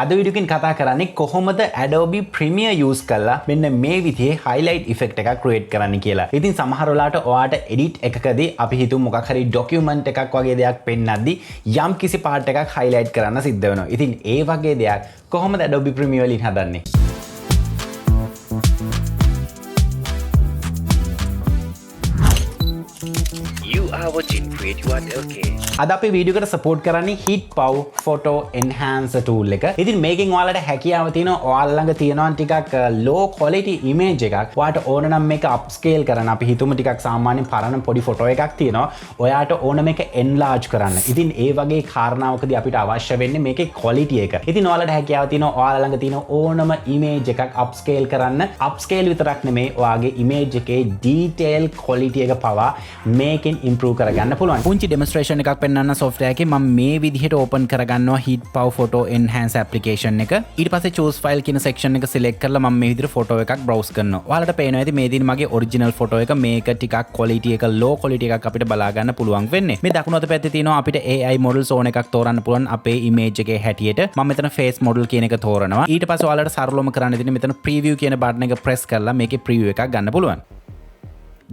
අද වීඩියෝ එකෙන් කතා කරන්නේ කොහොමද Adobe Premiere use කරලා මෙන්න මේ විදිහේ highlight effect එකක් create කරන්න කියලා. ඉතින් සමහර වෙලාවට ඔයාට edit එකකදී අපි හිතමු මොකක් හරි document එකක් වගේ දෙයක් පෙන්නද්දි යම් කිසි part එකක් highlight කරන්න සිද්ධ වෙනවා. ඉතින් ඒ වගේ දෙයක් කොහොමද Adobe Premiere වලින් හදන්නේ? watching CREATIVEARTLK. අද අපි වීඩියෝ එකට සපෝට් කරන්නේ Heat Pow Photo Enhancer tool එක. ඉතින් මේකෙන් ඔයාලට හැකියාව තියෙනවා ඔයාලා ළඟ තියෙනවා ටිකක් low quality image එකක්. ඔයාට ඕන නම් මේක upscale කරන්න. අපි හිතමු ටිකක් සාමාන්‍ය පරණ පොඩි ෆොටෝ එකක් තියෙනවා. ඔයාට ඕන මේක enlarge කරන්න. ඉතින් ඒ වගේ කාරණාවකදී අපිට අවශ්‍ය වෙන්නේ මේකේ quality එක. ඉතින් ඔයාලට හැකියාව තියෙනවා ඔයාලා ළඟ තියෙන ඕනම image එකක් upscale කරන්න. upscale විතරක් නෙමෙයි ඔයාගේ image එකේ detail quality එක පවා මේකෙන් improve කරගන්න පුළුවන්. පුංචි demonstration එකක් පෙන්වන්න software එකේ මම මේ විදිහට open කරගන්නවා Heat Pow Photo Enhancer application එක. ඊට පස්සේ choose file කියන section එක select කරලා මම මේ විදිහට photo එකක් browse කරනවා. ඔයාලට පේනවා ඇති මේ දින මගේ original photo එක මේක ටිකක් quality එක low quality එකක් අපිට බලා ගන්න පුළුවන් වෙන්නේ. මේ දකුණු අත පැත්තේ තියෙනවා අපිට AI models ඕන එකක් තෝරන්න පුළුවන් අපේ image එකේ හැටියට. මම මෙතන face model කියන එක තෝරනවා. ඊට පස්සේ ඔයාලට සරලවම කරන්න තියෙන්නේ මෙතන preview කියන button එක press කරලා මේකේ preview එකක් ගන්න පුළුවන්.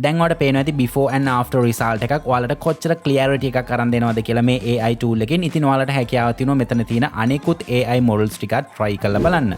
දැන් ඔයාලට පේනවා ඇති before and after result එකක් ඔයාලට කොච්චර clarity එකක් අරන් දෙනවද කියලා මේ AI tool එකෙන්. ඉතින් ඔයාලට හැකියාව තියෙනවා මෙතන තියෙන අනෙකුත් AI models ටිකක් try කරලා බලන්න.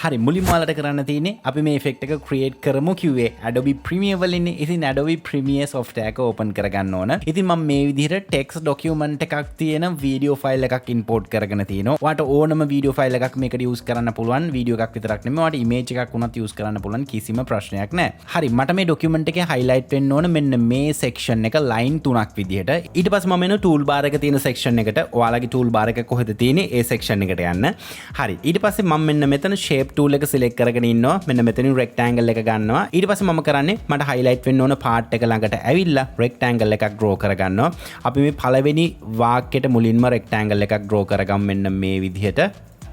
හරි මුලින්ම ඔයාලට කරන්න තියෙන්නේ අපි මේ effect එක create කරමු කිව්වේ Adobe Premiere වලින්. ඉතින් Adobe Premiere software එක open කරගන්න ඕන. ඉතින් මම මේ විදිහට text document එකක් තියෙන video file එකක් import කරගෙන තිනවා. ඔයාට ඕනම video file එකක් මේකට use කරන්න පුළුවන්. video එකක් විතරක් නෙමෙයි ඔයාට image එකක් උනත් use කරන්න පුළුවන්. කිසිම ප්‍රශ්නයක් නැහැ. හරි මට මේ document එකේ highlight වෙන්න ඕන මෙන්න මේ section එක line 3ක් විදිහට. ඊට පස්සේ මම එන toolbar එක තියෙන section එකට ඔයාලගේ toolbar එක කොහෙද තියෙන්නේ ඒ section එකට යන්න. හරි ඊට පස්සේ මම මෙන්න මෙතන shape tool එක select කරගෙන ඉන්නවා. මෙන්න මෙතනින් rectangle එක ගන්නවා. ඊට පස්සේ මම කරන්නේ මට highlight වෙන්න ඕන part එක ළඟට ඇවිල්ලා rectangle එකක් draw කරගන්නවා. අපි මේ පළවෙනි වාක්‍යයට මුලින්ම rectangle එකක් draw කරගමු මෙන්න මේ විදිහට.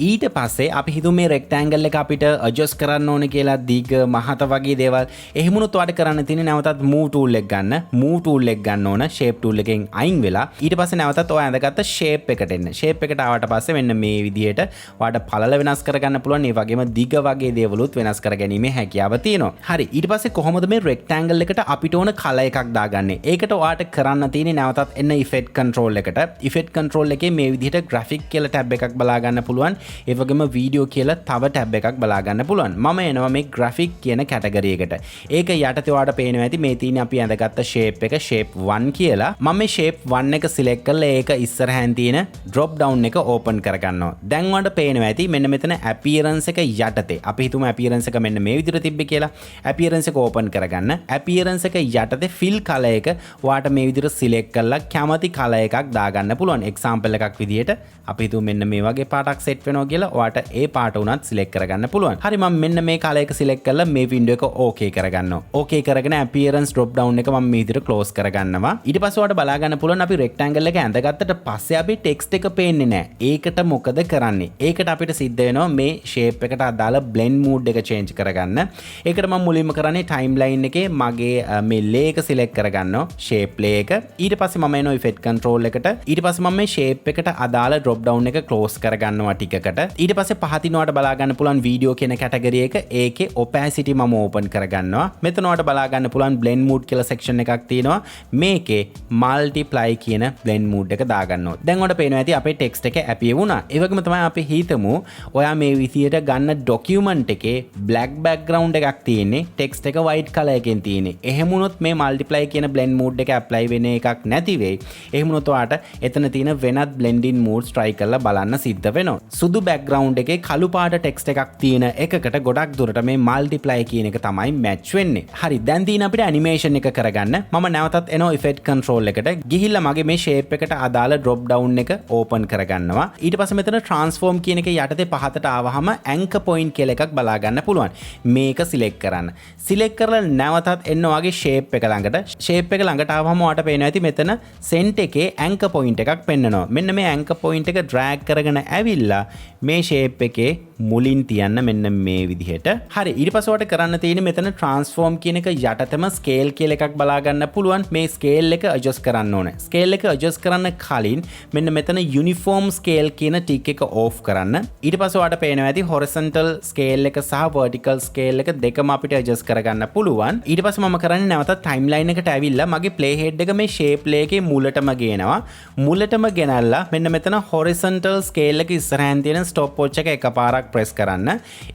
ඊට පස්සේ අපි හිතමු මේ rectangle එක අපිට adjust කරන්න ඕනේ කියලා දිග මහත වගේ දේවල්. එහෙම වුණොත් ඔයාලට කරන්න තියෙන්නේ නැවතත් move tool එක ගන්න. move tool එක ගන්න ඕන shape tool එකෙන් අයින් වෙලා. ඊට පස්සේ නැවතත් ඔයා ඇඳගත්ත shape එකට එන්න. shape එකට ආවට පස්සේ මෙන්න මේ විදිහට ඔයාලට පළල වෙනස් කරගන්න පුළුවන්. ඒ වගේම දිග වගේ දේවලුත් වෙනස් කරගැනීමේ හැකියාව තියෙනවා. හරි ඊට පස්සේ කොහොමද මේ rectangle එකට අපිට ඕන color එකක් දාගන්නේ? ඒකට ඔයාලට කරන්න තියෙන්නේ නැවතත් එන්න effect control එකට. effect control එකේ මේ විදිහට graphic කියලා tab එකක් බලා ගන්න පුළුවන්. ඒ වගේම වීඩියෝ කියලා තව ටැබ් එකක් බලා ගන්න පුළුවන්. මම එනවා මේ graphic කියන කැටගරි එකට. ඒක යටතේ ඔයාලට පේනවා ඇති මේ තියෙන්නේ අපි අඳගත්ත shape එක shape 1 කියලා. මම මේ shape 1 එක select කරලා ඒක ඉස්සරහින් තියෙන drop down එක open කරගන්නවා. දැන් ඔයාලට පේනවා ඇති මෙන්න මෙතන appearance එක යටතේ. අපි හිතමු appearance එක මෙන්න මේ විදිහට තිබ්බේ කියලා. appearance එක open කරගන්න. appearance එක යටතේ fill color එක ඔයාලට මේ විදිහට select කරලා කැමති color එකක් දාගන්න පුළුවන්. example එකක් විදිහට අපි හිතමු මෙන්න මේ වගේ පාටක් set වෙනවා කියලා ඔයාට ඒ පාට උනත් select කරගන්න පුළුවන්. හරි මම මෙන්න මේ color එක select කරලා මේ window එක okay කරගන්නවා. okay කරගෙන appearance drop down එක මම මේ විදිහට close කරගන්නවා. ඊට පස්සේ ඔයාට බලා ගන්න පුළුවන් අපි rectangle එක ඇඳගත්තට පස්සේ අපි text එක පේන්නේ නැහැ. ඒකට මොකද කරන්නේ? ඒකට අපිට සිද්ධ වෙනවා මේ shape එකට අදාළ blend mode එක change කරගන්න. ඒකට මම මුලින්ම කරන්නේ timeline එකේ මගේ මේ layer එක select කරගන්නවා. shape layer එක. ඊට පස්සේ මම එනවා effect control එකට. ඊට පස්සේ මම මේ shape එකට අදාළ drop down එක close කරගන්නවා ටිකකට. ඊට පස්සේ පහතින් ඔයාලට බලා ගන්න පුළුවන් වීඩියෝ කියන කැටගරි එක. ඒකේ opacity මම open කරගන්නවා. මෙතන ඔයාලට බලා ගන්න පුළුවන් blend mode කියලා section එකක් තියෙනවා. මේකේ multiply කියන blend mode එක දාගන්නවා. දැන් ඔයාලට පේනවා ඇති අපේ text එක appear වුණා. ඒ වගේම තමයි අපි හිතමු ඔයා මේ විදියට ගන්න document එකේ black background එකක් තියෙන්නේ. text එක white color එකෙන් තියෙන්නේ. එහෙම වුණොත් මේ multiply කියන blend mode එක apply වෙන එකක් නැති වෙයි. එහෙම වුණොත් ඔයාලට එතන තියෙන වෙනත් blending modes try කරලා බලන්න සිද්ධ වෙනවා. සුදු බෑග්ග්‍රවුන්ඩ් එකේ කළු පාට ටෙක්ස්ට් එකක් තියෙන එකකට ගොඩක් දුරට මේ මල්ටිප්ලයි කියන එක තමයි මැච් වෙන්නේ. හරි දැන් තියෙන අපිට ඇනිමේෂන් එක කරගන්න මම නැවතත් එනවා ඉෆෙක්ට් කන්ට්‍රෝල් එකට ගිහිල්ලා මගේ මේ ෂේප් එකට අදාළ ඩ්‍රොප් ඩවුන් එක ඕපන් කරගන්නවා. ඊට පස්සේ මෙතන ට්‍රාන්ස්ෆෝම් කියන එකේ යටතේ පහතට ආවහම ඇන්කර් පොයින්ට් කියලා එකක් බලා ගන්න පුළුවන්. මේක සිලෙක්ට් කරන්න. සිලෙක්ට් කරලා නැවතත් එන්න වගේ ෂේප් එක ළඟට. ෂේප් එක ළඟට ආවහම ඔයාලට පේනවා ඇති මෙතන සෙන්ට් එකේ ඇන්කර් පොයින්ට් එකක් පෙන්නනවා. මෙන්න මේ ඇන්කර් පොයින්ට් එක ඩ්‍රෑග් කරගෙන ඇවිල්ලා මේ ෂේප් එකේ මුලින් තියන්න මෙන්න මේ විදිහට. හරි ඊට පස්සේ ඔයාලට කරන්න තියෙන්නේ මෙතන ට්‍රාන්ස්ෆෝම් කියන එක යටතම ස්කේල් කියලා එකක් බලා ගන්න පුළුවන්. මේ ස්කේල් එක ඇඩ්ජස්ට් කරන්න ඕනේ. ස්කේල් එක ඇඩ්ජස්ට් කරන්න කලින් මෙන්න මෙතන යුනිෆෝම් ස්කේල් කියන ටික් එක ඕෆ් කරන්න. ඊට පස්සේ ඔයාලට පේනවා ඇති හොරිසොන්ටල් ස්කේල් එක සහ වර්ටිකල් ස්කේල් එක දෙකම අපිට ඇඩ්ජස්ට් කරගන්න පුළුවන්. ඊට පස්සේ මම කරන්නේ නැවතත් ටයිම්ලයින් එකට ඇවිල්ලා මගේ ප්ලේ හෙඩ් එක මේ ෂේප් ලේ එකේ මුලටම ගේනවා. මුලටම ගෙනල්ලා මෙන්න මෙතන හොරිසොන්ටල් ස්කේල් එක ඉස්සරහින් තියෙන ස්ටොප් වොච් එක එකපාරක් ප්‍රෙස් කරන්න.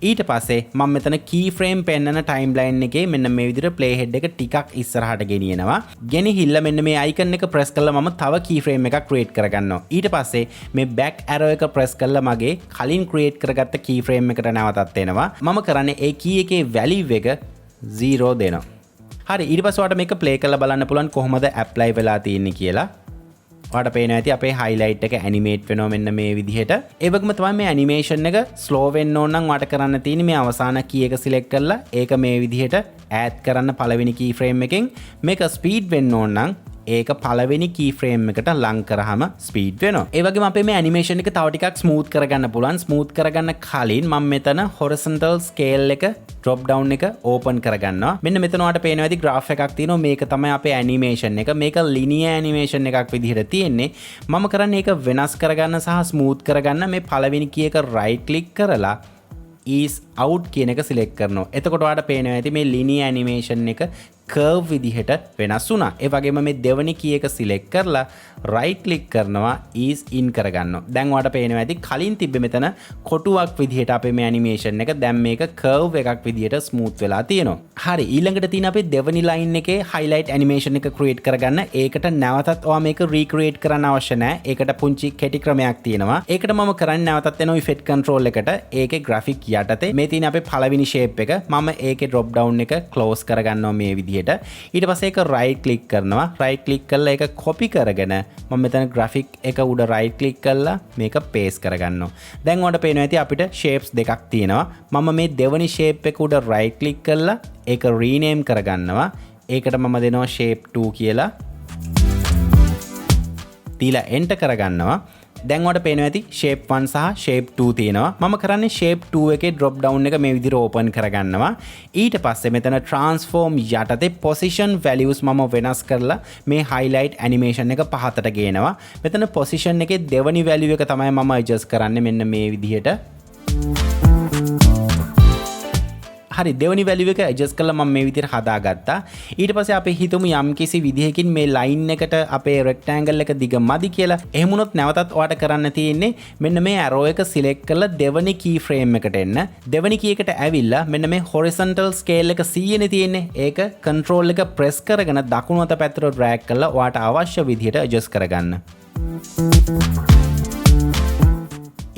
ඊට පස්සේ මම මෙතන key frame පෙන්නන timeline එකේ මෙන්න මේ විදිහට play head එක ටිකක් ඉස්සරහට ගෙනියනවා. ගෙනහිල්ලා මෙන්න මේ icon එක press කරලා මම තව key frame එකක් create කරගන්නවා. ඊට පස්සේ මේ back arrow එක press කරලා මගේ කලින් create කරගත්ත key frame එකට නැවතත් එනවා. මම කරන්නේ ඒ key එකේ value එක 0 දෙනවා. හරි ඊට පස්සේ ඔයාලට මේක play කරලා බලන්න පුළුවන් කොහොමද apply වෙලා තියෙන්නේ කියලා. ඔයාලට පේනවා ඇති අපේ highlight එක animate වෙනවා මෙන්න මේ විදිහට. ඒ වගේම තමයි මේ animation එක slow වෙන්න ඕන නම් ඔයාලට කරන්න තියෙන්නේ මේ අවසාන key එක select කරලා ඒක මේ විදිහට add කරන්න පළවෙනි key frame එකෙන්. මේක speed වෙන්න ඕන නම් ඒක පළවෙනි key frame එකට ලං කරාම speed වෙනවා. ඒ වගේම අපේ මේ animation එක තව ටිකක් smooth කරගන්න පුළුවන්. smooth කරගන්න කලින් මම මෙතන horizontal scale එක drop down එක open කරගන්නවා. මෙන්න මෙතන ඔයාලට පේනවා ඇති graph එකක් තියෙනවා. මේක තමයි අපේ animation එක. මේක linear animation එකක් විදිහට තියෙන්නේ. මම කරන්නේ ඒක වෙනස් කරගන්න සහ smooth කරගන්න මේ පළවෙනි key එක right click කරලා ease out කියන එක select කරනවා. එතකොට ඔයාලට පේනවා ඇති මේ linear animation එක curve විදිහට වෙනස් වුණා. ඒ වගේම මේ දෙවෙනි key එක select කරලා right click කරනවා ease in කරගන්නවා. දැන් ඔයාලට පේනවා ඇති කලින් තිබ්බ මෙතන කොටුවක් විදිහට අපේ මේ animation එක දැන් මේක curve එකක් විදිහට smooth වෙලා තියෙනවා. හරි ඊළඟට තියෙන අපේ දෙවෙනි line එකේ highlight animation එක create කරගන්න. ඒකට නැවතත් ඔයා මේක recreate කරන්න අවශ්‍ය නැහැ. ඒකට පුංචි කෙටි ක්‍රමයක් තියෙනවා. ඒකට මම කරන්නේ නැවතත් එනවා effect control එකට. ඒකේ graphic යටතේ මේ තියෙන අපේ පළවෙනි shape එක මම ඒකේ drop down එක close කරගන්නවා මේ විදිහට. ඊට පස්සේ ඒක right click කරනවා. right click කරලා ඒක copy කරගෙන මම මෙතන graphic එක උඩ right click කරලා මේක paste කරගන්නවා. දැන් ඔයාලට පේනවා ඇති අපිට shapes දෙකක් තියෙනවා. මම මේ දෙවෙනි shape එක උඩ right click කරලා ඒක rename කරගන්නවා. ඒකට මම දෙනවා shape 2 කියලා. දීලා enter කරගන්නවා. දැන් ඔයාලට පේනවා ඇති shape 1 සහ shape 2 තියෙනවා. මම කරන්නේ shape 2 එකේ drop down එක මේ විදිහට open කරගන්නවා. ඊට පස්සේ මෙතන transform යටතේ position values මම වෙනස් කරලා මේ highlight animation එක පහතට ගේනවා. මෙතන position එකේ දෙවෙනි value එක තමයි මම adjust කරන්නේ මෙන්න මේ විදිහට. හරි දෙවෙනි value එක adjust කරලා මම මේ විදිහට හදාගත්තා. ඊට පස්සේ අපි හිතමු යම්කිසි විදිහකින් මේ line එකට අපේ rectangle එක දිග මදි කියලා. එහෙම වුණොත් නැවතත් ඔයාලට කරන්න තියෙන්නේ මෙන්න මේ arrow එක select කරලා දෙවෙනි key frame එකට එන්න. දෙවෙනි key එකට ඇවිල්ලා මෙන්න මේ horizontal scale එක 100 නේ තියෙන්නේ. ඒක control එක press කරගෙන දකුණු අත පැත්තට drag කරලා ඔයාලට අවශ්‍ය විදිහට adjust කරගන්න.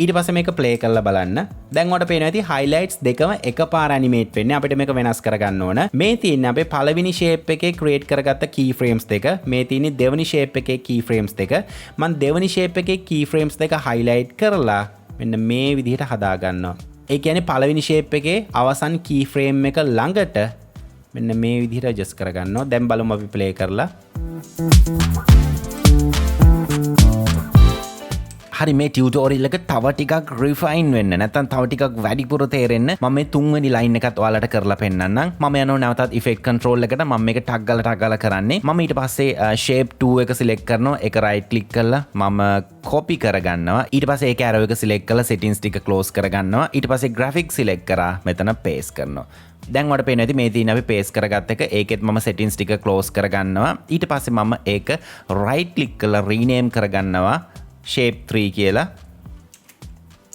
ඊට පස්සේ මේක play කරලා බලන්න. දැන් ඔයාලට පේනවා ඇති highlights දෙකම එකපාර animate වෙන්නේ. අපිට මේක වෙනස් කරගන්න ඕන. මේ තියෙන්නේ අපේ පළවෙනි shape එකේ create කරගත්ත keyframes දෙක. මේ තියෙන්නේ දෙවෙනි shape එකේ keyframes දෙක. මම දෙවෙනි shape එකේ keyframes දෙක highlight කරලා මෙන්න මේ විදිහට හදා ගන්නවා. ඒ කියන්නේ පළවෙනි shape එකේ අවසන් keyframe එක ළඟට මෙන්න මේ විදිහට adjust කරගන්නවා. දැන් බලමු අපි play කරලා. හරි මේ ටියුටෝරියල් එක තව ටිකක් රිෆයින් වෙන්න නැත්නම් තව ටිකක් වැඩිපුර තේරෙන්න මම මේ තුන්වෙනි ලයින් එකත් ඔයාලට කරලා පෙන්නන්නම්. මම යනවා නැවතත් ඉෆෙක්ට් කන්ට්‍රෝල් එකට. මම මේක ටක් ගාලා කරන්නේ. මම ඊට පස්සේ shape 2 එක select කරනවා. ඒක right click කරලා මම copy කරගන්නවා. ඊට පස්සේ ඒක arrow එක select කරලා settings ටික close කරගන්නවා. ඊට පස්සේ graphic select කරා මෙතන paste කරනවා. දැන් ඔයාලට පේනවා ඇති මේ තියෙන අපි paste කරගත්ත එක. ඒකෙත් මම settings ටික close කරගන්නවා. ඊට පස්සේ මම ඒක right click කරලා rename කරගන්නවා. shape 3 කියලා.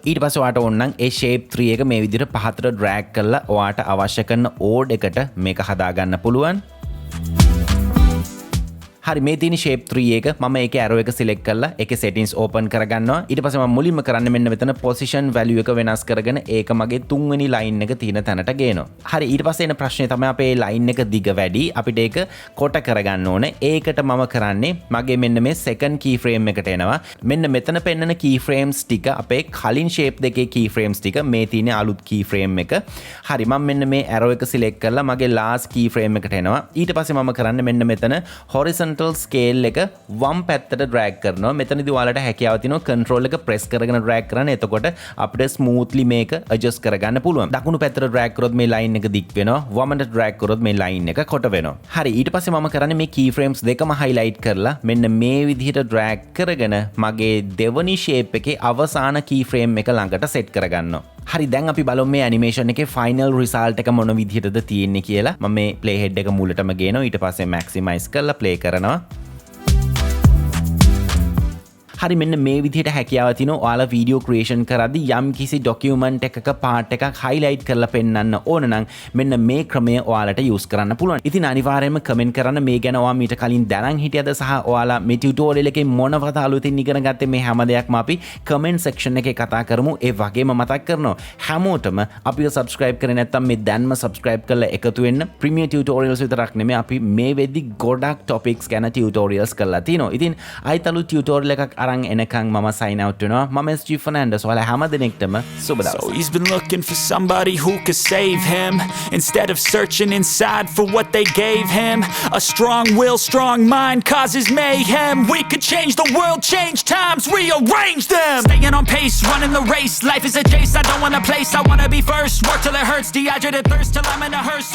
ඊට පස්සේ ඔයාට ඕන නම් ඒ shape 3 එක මේ විදිහට පහතට drag කරලා ඔයාට අවශ්‍ය කරන ode එකට මේක හදා ගන්න පුළුවන්. හරි මේ තියෙන shape 3 එක මම ඒකේ arrow එක select කරලා ඒකේ settings open කරගන්නවා. ඊට පස්සේ මම මුලින්ම කරන්නේ මෙන්න මෙතන position value එක වෙනස් කරගෙන ඒක මගේ 3 වෙනි line එක තියෙන තැනට ගේනවා. හරි ඊට පස්සේ එන ප්‍රශ්නේ තමයි අපේ line එක දිග වැඩි. අපිට ඒක කොට කරගන්න ඕනේ. ඒකට මම කරන්නේ මගේ මෙන්න මේ second keyframe එකට එනවා. මෙන්න මෙතන පෙන්නන keyframes ටික අපේ කලින් shape දෙකේ keyframes ටික මේ තියෙන අලුත් keyframe එක. හරි මම මෙන්න මේ arrow එක select කරලා මගේ last keyframe එකට එනවා. ඊට පස්සේ මම කරන්නේ මෙන්න මෙතන horizontal scale එක වම් පැත්තට drag කරනවා. මෙතනදී ඔයාලට හැකියාව තියෙනවා control එක press කරගෙන drag කරන්න. එතකොට අපිට smoothly මේක adjust කරගන්න පුළුවන්. දකුණු පැත්තට drag කරොත් මේ line එක දික් වෙනවා. වමට drag කරොත් මේ line එක කොට වෙනවා. හරි ඊට පස්සේ මම කරන්නේ මේ keyframes දෙකම highlight කරලා මෙන්න මේ විදිහට drag කරගෙන මගේ දෙවනි shape එකේ අවසාන keyframe එක ළඟට set කරගන්නවා. හරි දැන් අපි බලමු මේ animation එකේ final result එක මොන විදිහටද තියෙන්නේ කියලා. මම මේ playhead එක මුලටම ගේනවා. ඊට පස්සේ maximize කරලා play කරනවා. හරි මෙන්න මේ විදිහට හැකියාව තියෙනවා ඔයාලා වීඩියෝ ක්‍රියේෂන් කරද්දී යම් කිසි ડોකියුමන්ට් එකක පාර්ට් එකක් highlight කරලා පෙන්නන්න ඕන නම් මෙන්න මේ ක්‍රමය ඔයාලට use කරන්න පුළුවන්. ඉතින් අනිවාර්යයෙන්ම කමෙන්ට් කරන්න මේ ගැන ඔයා මීට කලින් දැනන් හිටියද සහ ඔයාලා මේ ටියුටෝරියල් එකේ මොනවද අලුතින් ඉගෙන ගත්තේ මේ හැම දෙයක්ම අපි කමෙන්ට් සෙක්ෂන් එකේ කතා කරමු. ඒ වගේම මතක් කරනවා හැමෝටම අපිව subscribe කරේ නැත්නම් මේ දැන්ම subscribe කරලා එකතු වෙන්න. Premiere tutorials විතරක් නෙමෙයි අපි මේ වෙද්දි ගොඩක් topics ගැන tutorials කරලා තිනවා. ඉතින් ආයිත් අලුත් tutorial එකක් එනකන් මම sign out වෙනවා. මම SG Fernandez. ඔයාලා හැම දිනෙකටම සුබ දවසක්. So he's been looking for somebody who could save him instead of searching inside for what they gave him. A strong will, strong mind causes mayhem. We could change the world, change times, rearrange them. Staying on pace, running the race. Life is a chase, I don't want a place, I wanna be first. Work till it hurts, dehydrated thirst till I'm in a hearse.